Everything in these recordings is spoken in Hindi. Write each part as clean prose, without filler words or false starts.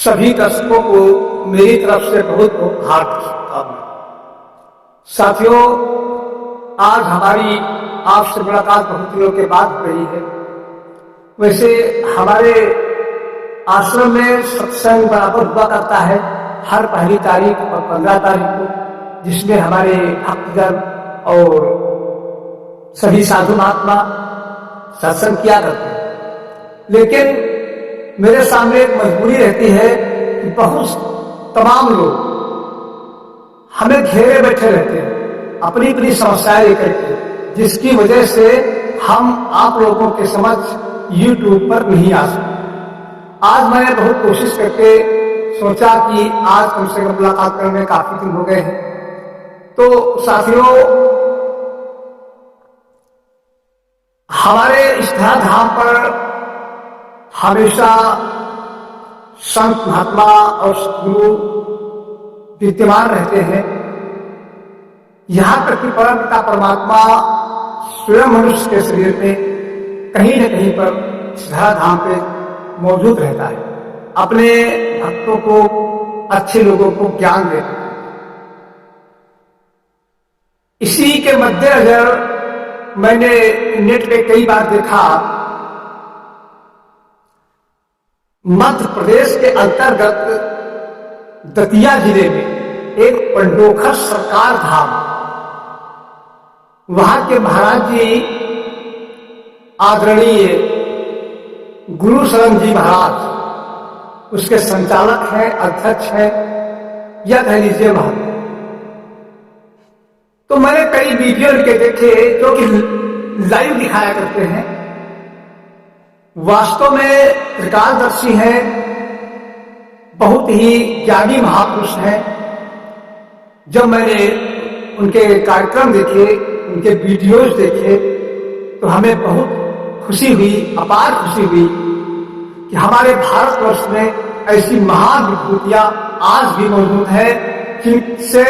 सभी दर्शकों को मेरी तरफ से बहुत बहुत हार्दिक शुभकामनाएं। साथियों, आज हमारी आपसे मुलाकात बहुत दिनों के बाद हो रही है। वैसे हमारे आश्रम में सत्संग बराबर हुआ करता है हर पहली तारीख और 15 तारीख को, जिसमें हमारे भक्तजन और सभी साधु महात्मा सत्संग किया करते हैं। लेकिन मेरे सामने एक मजबूरी रहती है कि बहुत तमाम लोग हमें घेरे बैठे रहते हैं अपनी अपनी समस्याएं लेकर के, जिसकी वजह से हम आप लोगों के समक्ष YouTube पर नहीं आ सकते। आज मैंने बहुत कोशिश करके सोचा कि आज कम से कम मुलाकात करने काफी दिन हो गए हैं। तो साथियों, हमारे इस धाम पर हमेशा संत महात्मा और सद्गुरु विद्यमान रहते हैं। यहां तक कि परम पिता परमात्मा स्वयं मनुष्य के शरीर में कहीं न कहीं पर धाम पे मौजूद रहता है, अपने भक्तों को, अच्छे लोगों को ज्ञान देता है। इसी के मद्देनजर मैंने नेट पे कई बार देखा, मध्य प्रदेश के अंतर्गत दतिया जिले में एक पंडोखर सरकार धाम, वहां के महाराज जी आदरणीय गुरु शरण जी महाराज उसके संचालक हैं, अध्यक्ष हैं, या कह लीजिए महाराज। तो मैंने कई वीडियो इनके देखे जो कि लाइव दिखाया करते हैं। वास्तव में त्रिकालदर्शी हैं, बहुत ही ज्ञानी महापुरुष हैं। जब मैंने उनके कार्यक्रम देखे, उनके वीडियोज देखे, तो हमें बहुत खुशी हुई, अपार खुशी हुई कि हमारे भारतवर्ष में ऐसी महान विभूतियां आज भी मौजूद है जिनसे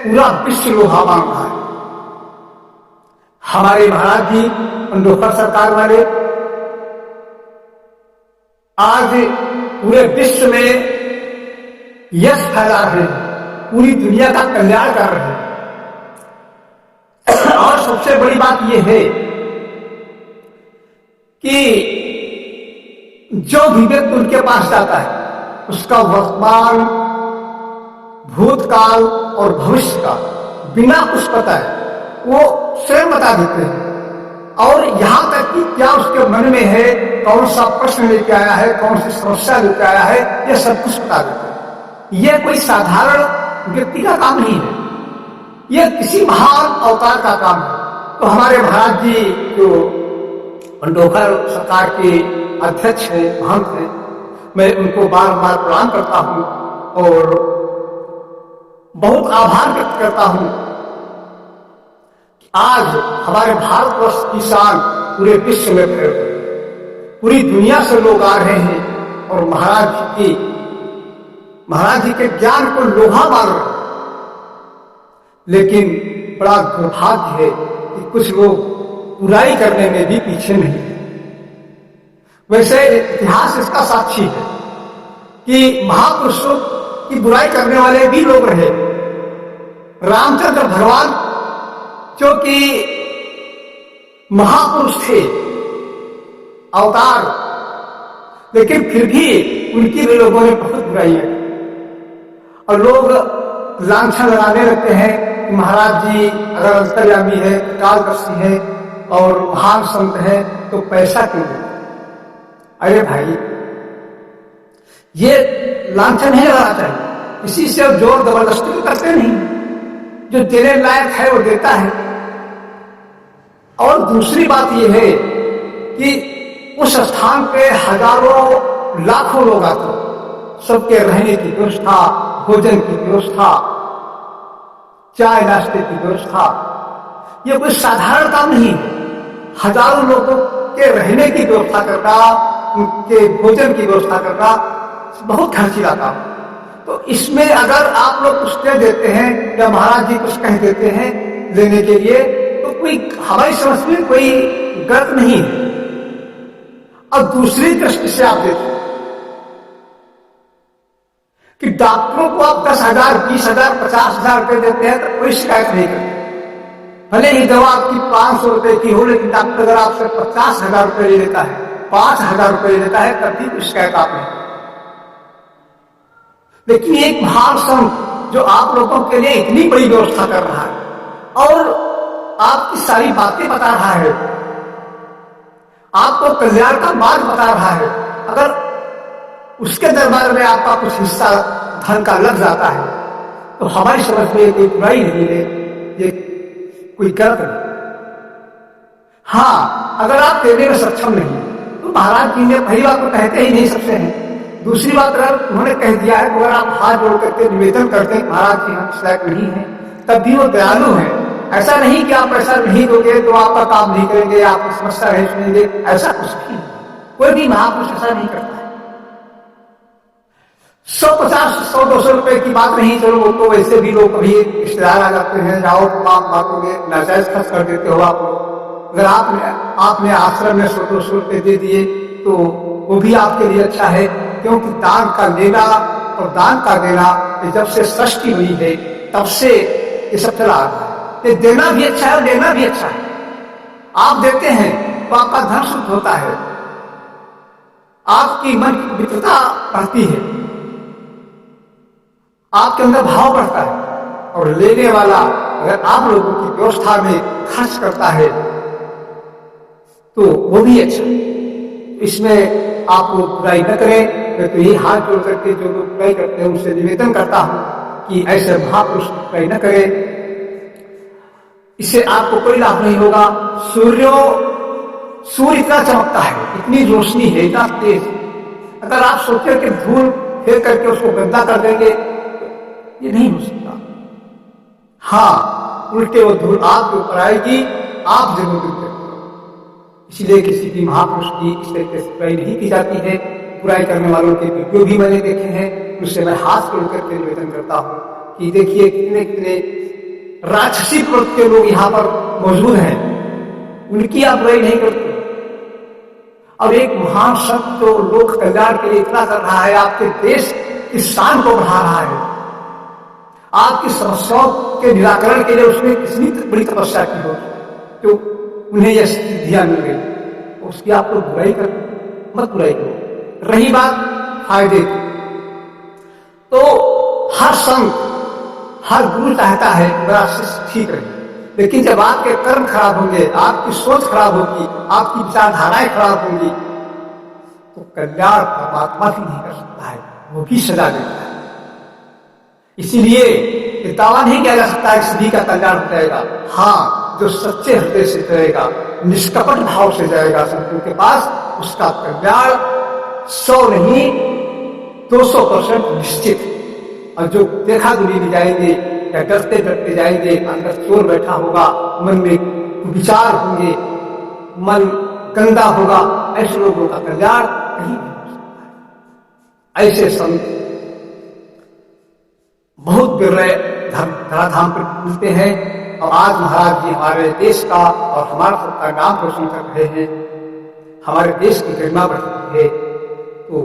पूरा विश्व लोहा मांग रहा है। हमारे महाराज जी पंडोखर सरकार वाले आज पूरे विश्व में यश फैला रहे हैं, पूरी दुनिया का कल्याण कर रहे हैं। और सबसे बड़ी बात यह है कि जो भी व्यक्ति उनके पास जाता है उसका वर्तमान, भूतकाल और भविष्य का बिना कुछ पता है वो स्वयं बता देते हैं। और यहां तक कि क्या उसके मन में है, कौन सा प्रश्न लेके आया है, कौन सी समस्या लेके आया है, यह सब कुछ बता देते हैं। यह कोई साधारण व्यक्ति का काम नहीं है, यह किसी महान अवतार का काम है। तो हमारे महाराज जी जो पंडोखर सरकार के अध्यक्ष हैं, महंत हैं, मैं उनको बार बार प्रणाम करता हूं और बहुत आभार व्यक्त करता हूं। आज हमारे भारतवर्ष की शान पूरे विश्व में फैल रही है, पूरी दुनिया से लोग आ रहे हैं और महाराज जी के ज्ञान को लोहा मान रहे हैं। लेकिन बड़ा दुर्भाग्य है कि कुछ लोग बुराई करने में भी पीछे नहीं है। वैसे इतिहास इसका साक्षी है कि महापुरुषों की बुराई करने वाले भी लोग रहे। रामचंद्र भगवान जो कि महापुरुष थे, अवतार, लेकिन फिर भी उनकी भी लोगों ने बहुत बुराइयां की। और लोग लांछन लगाने लगते हैं कि महाराज जी अगर अंतर्यामी है, कालदर्शी है और महान संत है तो पैसा क्यों देते? अरे भाई, ये लांछन नहीं लगाना चाहिए, किसी से जोर जबरदस्ती तो करते नहीं, जो देने लायक है वो देता है। और दूसरी बात यह है कि उस स्थान पे हजारों लाखों लोग आते, सबके रहने की व्यवस्था, भोजन की व्यवस्था, चाय नाश्ते की व्यवस्था, ये कोई साधारण काम नहीं है। हजारों लोगों के रहने की व्यवस्था करना, उनके भोजन की व्यवस्था करना बहुत खर्चीला काम। तो इसमें अगर आप लोग कुछ कह देते हैं या महाराज जी कुछ कह देते हैं लेने के लिए, तो कोई हमारी समझ में कोई गलत नहीं है। और दूसरी दृष्टि से आप देखें, कि डॉक्टरों को आप 10,000, 20,000, 50,000 रुपए देते हैं तो कोई शिकायत नहीं करते। भले ही दवा आपकी 500 रुपए की हो, लेकिन डॉक्टर अगर आपसे 50,000 रुपए ले लेता है, 5,000 रुपए ले लेता है, तब भी कोई शिकायत आप नहीं। लेकिन एक महान संघ जो आप लोगों के लिए इतनी बड़ी व्यवस्था कर रहा है और आपकी सारी बातें बता रहा है, आपको कल्याण का मार्ग बता रहा है, अगर उसके दरबार में आपका कुछ हिस्सा धन का लग जाता है तो हमारी समझ में कोई बुराई नहीं है, ये कोई गलत नहीं। हाँ, अगर आप देने में सक्षम नहीं तो महाराज जी ने पहली बात तो कहते ही नहीं सबसे हैं। दूसरी बात अगर उन्होंने कह दिया है तो अगर आप हाथ जोड़ करके निवेदन करते हैं महाराज जी हम इस लायक नहीं है, तब भी वो दयालु है। ऐसा नहीं कि आप पैसा नहीं दोगे तो आपका काम नहीं करेंगे, आपकी समस्या नहीं सुनेंगे, ऐसा कुछ भी नहीं। कोई भी महापुरुष ऐसा नहीं करता है। 150, 100, 200 रुपए की बात नहीं, चलो वो तो वैसे भी लोग कभी रिश्तेदार आ जाते हैं, जाओ आप बातों में नाजायज खर्च कर देते हो आप लोग। अगर आपने आश्रम में 100-200 रुपए दे दिए तो वो भी आपके लिए अच्छा है, क्योंकि दान का लेना और दान का देना ये जब से सृष्टि हुई है तब से ये सब चला आ रहा है। ये देना भी अच्छा है और लेना भी अच्छा है। आप देते हैं तो आपका धन शुद्ध होता है, आपकी मन की पवित्रता बढ़ती है, आपके अंदर भाव बढ़ता है, और लेने वाला अगर आप लोगों की व्यवस्था में खर्च करता है तो वो भी अच्छा। इसमें आप लोग बुराई न करें। मैं तो यही हाथ जोड़ करके जो लोग बुराई करते हैं उनसे निवेदन करता हूं कि ऐसे महापुरुष बुराई न करें, इससे आपको कोई लाभ नहीं होगा। सूर्य इतना चमकता है, इतनी रोशनी है, इतना तेज, अगर आप सोचे कि धूल फेंक करके उसको गंदा कर देंगे तो ये नहीं हो सकता। हाँ, उल्टे वो धूल आपके ऊपर आएगी, आप जरूर गिरते। इसलिए किसी भी महापुरुष की इस तरीके से बुराई नहीं की जाती है। बुराई करने वालों के वीडियो भी मैंने देखे हैं, उससे मैं हाथ जोड़ करके निवेदन करता हूं कि देखिए कितने कितने राक्षसी प्रवृत्ति के लोग यहाँ पर मौजूद हैं, उनकी आप बुराई नहीं करते। और एक महान संत जो लोक कल्याण के लिए इतना कर रहा है, आपके देश की शान को बढ़ा रहा है, आपकी समस्याओं के निराकरण के लिए उसने कितनी बड़ी तपस्या की हो तो उन्हें यह सिद्धियां मिल गई, उसकी आप लोग बुराई कर मत बुराई करो। रही बात फायदे की, तो हर संत हर गुरु चाहता है मेरा शिष्य ठीक रहे, लेकिन जब आपके कर्म खराब होंगे, आपकी सोच खराब होगी, आपकी विचारधाराएं खराब होंगी तो कल्याण परमात्मा भी नहीं कर सकता है, वो भी सजा देता है। इसीलिए दावा नहीं किया जा सकता है सभी का कल्याण हो जाएगा। हाँ, जो सच्चे हृदय से जाएगा, निष्कपट भाव से जाएगा संतों के पास, उसका कल्याण 100 नहीं 200% निश्चित। और जो देखा दुनी में जाएंगे या डरते डरते जाएंगे, अंदर चोर बैठा होगा, मन में विचार होंगे, मन गंदा होगा, ऐसे लोगों का कल्याण कहीं नहीं हो सकता है। ऐसे संत बहुत विरय धराधाम पर मिलते हैं। और आज महाराज जी हमारे देश का और हमारा सबका नाम रोशन कर रहे हैं, हमारे देश की गरिमा बढ़ रही है। तो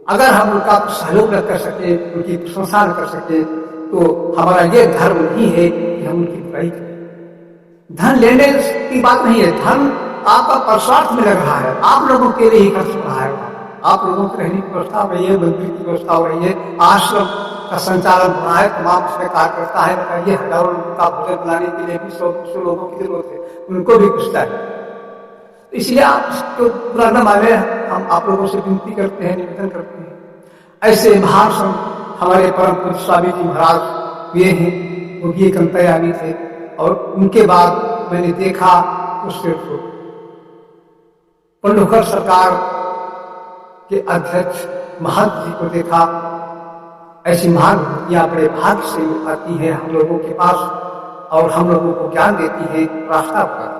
अगर हम उनका सहयोग न कर सके, उनकी प्रशंसा न कर सके, तो हमारा ये धर्म नहीं है कि हम उनकी बुराई करें। धन लेने की बात नहीं है, धन आपका परस्वार्थ में लग रहा है, आप लोगों के लिए ही खर्च हो रहा है। आप लोगों की रहने की व्यवस्था हो रही है, मंदिर की व्यवस्था हो रही है, आश्रम का संचालन हो रहा है, तमाम उसमें कार्य करता है। बताइए, हजारों लोगों का भोजन बनाने के लिए भी 100-200 लोगों की जरूरत है, उनको भी कुछ चाहिए। इसलिए आप इसको पूरा न माने, हम आप लोगों से विनती करते हैं, निवेदन करते हैं। ऐसे महान संत हमारे परम पूज्य स्वामी जी महाराज हुए हैं, वो भी एक अंतर्यामी थे। और उनके बाद मैंने देखा तो सिर्फ पंडोकर सरकार के अध्यक्ष महंत जी को देखा। ऐसी महान भक्तियां बड़े भाग्य से आती है हम लोगों के पास और हम लोगों को ज्ञान देती है, रास्ता बताती है।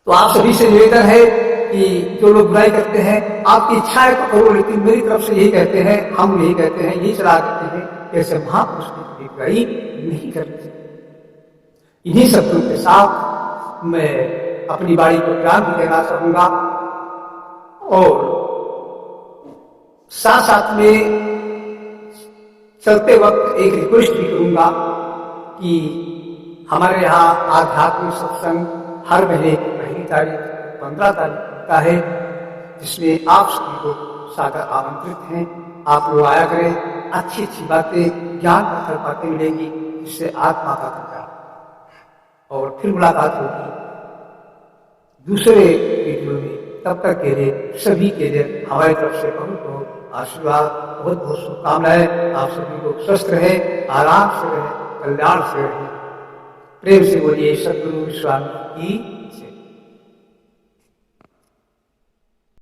तो आप सभी से निवेदन है कि जो लोग बुराई करते हैं, आपकी इच्छा है तो करो, लेकिन मेरी तरफ से यही कहते हैं, हम यही कहते हैं, यही सलाह देते हैं कि ऐसे महापुरुष की बुराई नहीं करनी चाहिए। इन्हीं शब्दों के साथ मैं अपनी वाणी को विराम भी देना चाहूंगा और साथ साथ में चलते वक्त एक रिक्वेस्ट भी करूंगा कि हमारे यहाँ आध्यात्मिक सत्संग हर महीने की पहली तारीख 15 तारीख होता है, जिसमें आप सभी लोग सादर आमंत्रित हैं। आप लोग आया करें, अच्छी अच्छी बातें, ज्ञान पत्थर बातें मिलेंगी, जिससे आत्मा का कल्याण। और फिर मुलाकात होगी दूसरे वीडियो में। तब तक के लिए सभी के लिए हमारी तरफ से बहुत बहुत आशीर्वाद, बहुत बहुत शुभकामनाएं। आप सभी लोग स्वस्थ रहे, आराम से रहे, कल्याण से रहे। प्रेम से बोलिए सद्गुरु स्वामी की